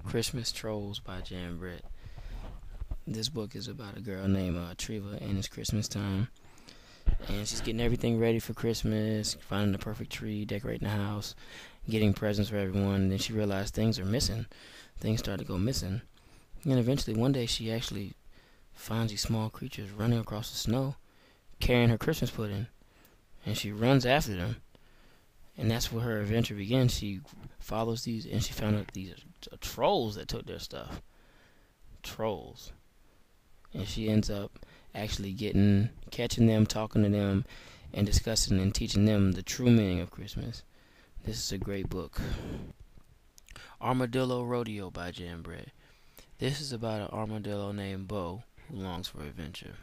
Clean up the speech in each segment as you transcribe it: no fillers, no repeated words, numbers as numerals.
Christmas Trolls by Jan Brett. This book is about a girl named Treva, and it's Christmas time. And she's getting everything ready for Christmas, finding the perfect tree, decorating the house, getting presents for everyone. And then she realized things are missing. Things start to go missing. And eventually, one day, she actually finds these small creatures running across the snow, carrying her Christmas pudding. And she runs after them. And that's where her adventure begins. She follows these, and she found out these trolls that took their stuff. Trolls. And she ends up actually catching them, talking to them, and discussing and teaching them the true meaning of Christmas. This is a great book. Armadillo Rodeo by Jan Brett. This is about an armadillo named Bo who longs for adventure.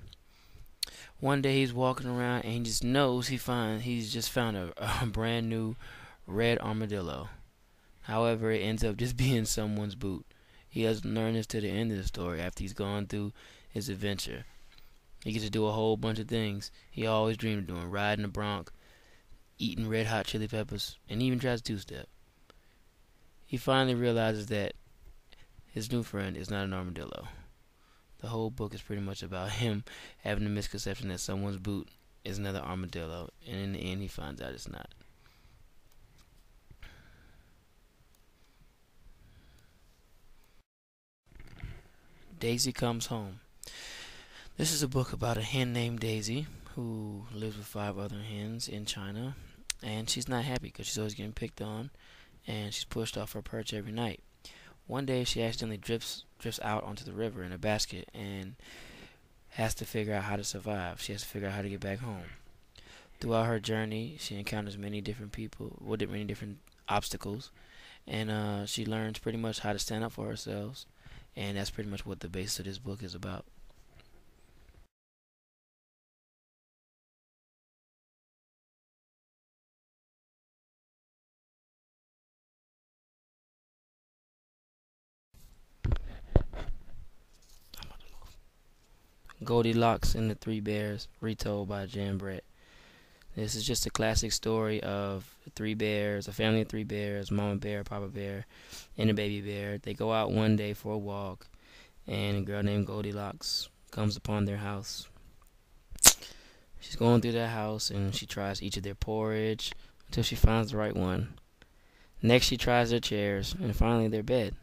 One day he's walking around and he just knows he's just found a brand new red armadillo. However, it ends up just being someone's boot. He doesn't learn this to the end of the story after he's gone through his adventure. He gets to do a whole bunch of things he always dreamed of doing: riding a bronc, eating red hot chili peppers, and even tries two-step. He finally realizes that his new friend is not an armadillo. The whole book is pretty much about him having the misconception that someone's boot is another armadillo, and in the end he finds out it's not. Daisy Comes Home. This is a book about a hen named Daisy who lives with 5 other hens in China, and she's not happy because she's always getting picked on, and she's pushed off her perch every night. One day she accidentally drifts out onto the river in a basket and has to figure out how to survive. She has to figure out how to get back home. Throughout her journey, she encounters many different people with many different obstacles, and she learns pretty much how to stand up for herself, and that's pretty much what the basis of this book is about. Goldilocks and the Three Bears, retold by Jan Brett. This is just a classic story of 3 bears, a family of 3 bears, Mama Bear, Papa Bear, and a baby bear. They go out one day for a walk, and a girl named Goldilocks comes upon their house. She's going through their house, and she tries each of their porridge until she finds the right one. Next, she tries their chairs, and finally their bed.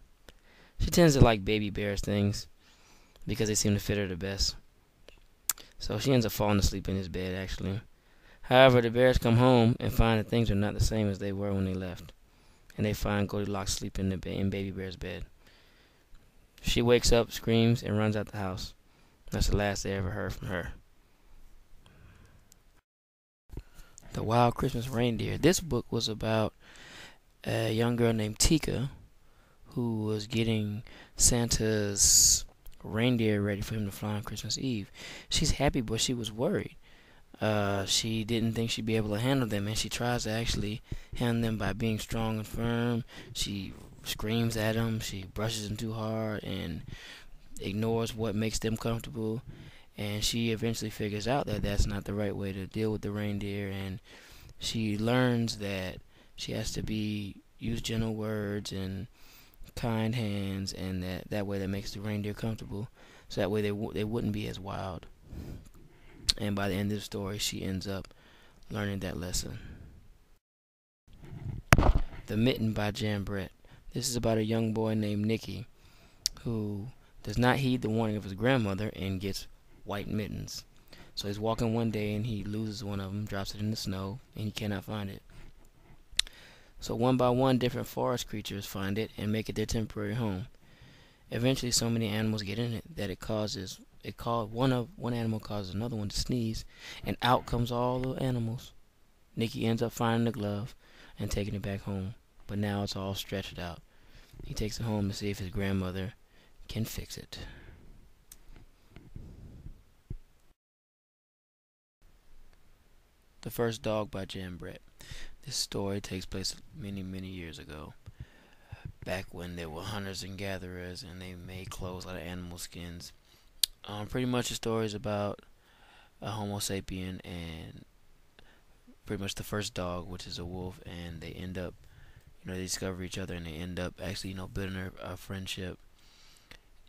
She tends to like baby bears things because they seem to fit her the best. So she ends up falling asleep in his bed, actually. However, the bears come home and find that things are not the same as they were when they left, and they find Goldilocks sleeping in Baby Bear's bed. She wakes up, screams, and runs out the house. That's the last they ever heard from her. The Wild Christmas Reindeer. This book was about a young girl named Tika who was getting Santa's reindeer ready for him to fly on Christmas Eve. She's happy, but she was worried. She didn't think she'd be able to handle them, and she tries to actually handle them by being strong and firm. She screams at them, she brushes them too hard, and ignores what makes them comfortable. And she eventually figures out that that's not the right way to deal with the reindeer, and she learns that she has to use gentle words and kind hands, and that way that makes the reindeer comfortable, so that way they wouldn't be as wild. And by the end of the story, she ends up learning that lesson. The Mitten by Jan Brett. This is about a young boy named Nicky who does not heed the warning of his grandmother and gets white mittens. So he's walking one day and he loses one of them, drops it in the snow, and he cannot find it. So one by one, different forest creatures find it and make it their temporary home. Eventually, so many animals get in it that one animal causes another one to sneeze, and out comes all the animals. Nicky ends up finding the glove and taking it back home, but now it's all stretched out. He takes it home to see if his grandmother can fix it. The First Dog by Jan Brett. This story takes place many, many years ago, back when there were hunters and gatherers, and they made clothes out of animal skins. Pretty much the story is about a Homo sapien and pretty much the first dog, which is a wolf, and they end up they discover each other and they end up actually building a friendship,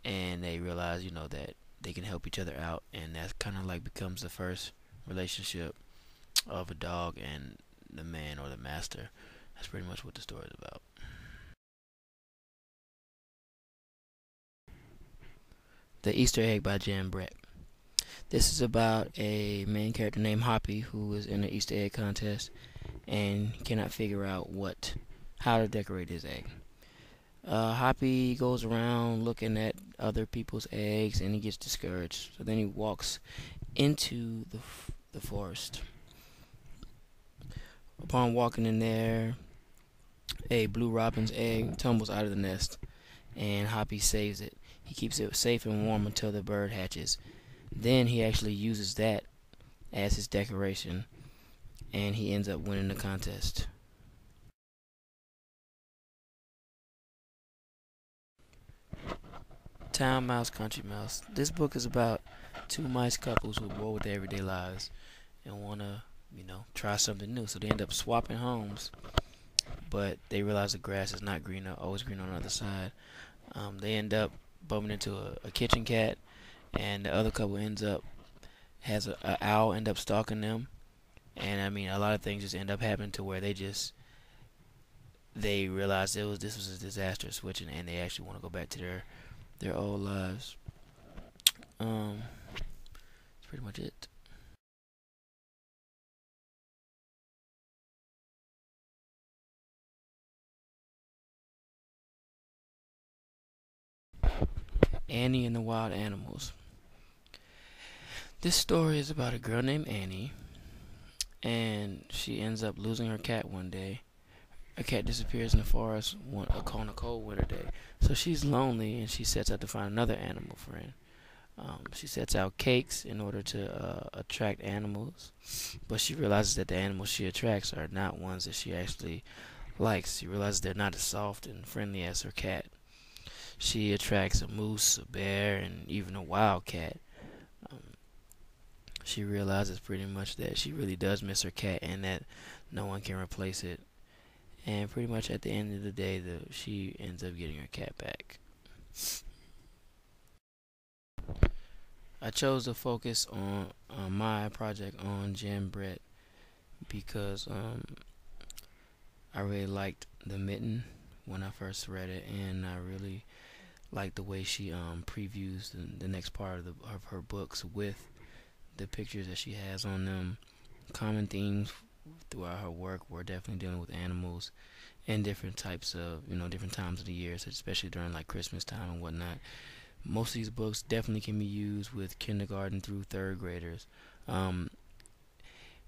and they realize that they can help each other out, and that kind of like becomes the first relationship of a dog and the man or the master. That's pretty much what the story is about. The Easter Egg by Jan Brett. This is about a main character named Hoppy who is in an Easter egg contest and cannot figure out how to decorate his egg. Hoppy goes around looking at other people's eggs and he gets discouraged. So then he walks into the forest. Upon walking in there, a blue robin's egg tumbles out of the nest and Hoppy saves it. He keeps it safe and warm until the bird hatches. Then he actually uses that as his decoration and he ends up winning the contest. Town Mouse, Country Mouse. This book is about two mice couples who are bored with their everyday lives and want to, try something new. So they end up swapping homes, but they realize the grass is not green, always green on the other side. They end up bumping into a kitchen cat, and the other couple has a owl end up stalking them, and a lot of things just end up happening to where they realize this was a disaster switching, and they actually want to go back to their old lives. That's pretty much it. Annie and the Wild Animals. This story is about a girl named Annie, and she ends up losing her cat one day. A cat disappears in the forest on a cold winter day. So she's lonely, and she sets out to find another animal friend. She sets out cakes in order to attract animals, but she realizes that the animals she attracts are not ones that she actually likes. She realizes they're not as soft and friendly as her cat. She attracts a moose, a bear, and even a wildcat. Um, she realizes pretty much that she really does miss her cat and that no one can replace it. And pretty much at the end of the day, she ends up getting her cat back. I chose to focus on my project on Jan Brett because I really liked The Mitten when I first read it, and I really liked the way she previews the next part of her books with the pictures that she has on them. Common themes throughout her work were definitely dealing with animals and different types of, different times of the year, especially during like Christmas time and whatnot. Most of these books definitely can be used with kindergarten through third graders.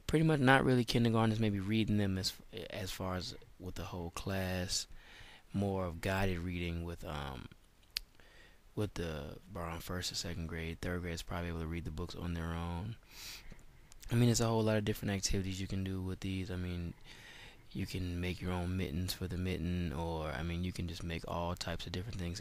Pretty much not really kindergartners, maybe reading them as far as with the whole class. More of guided reading with the around first or second grade. Third grade is probably able to read the books on their own. There's a whole lot of different activities you can do with these. You can make your own mittens for the mitten, or you can just make all types of different things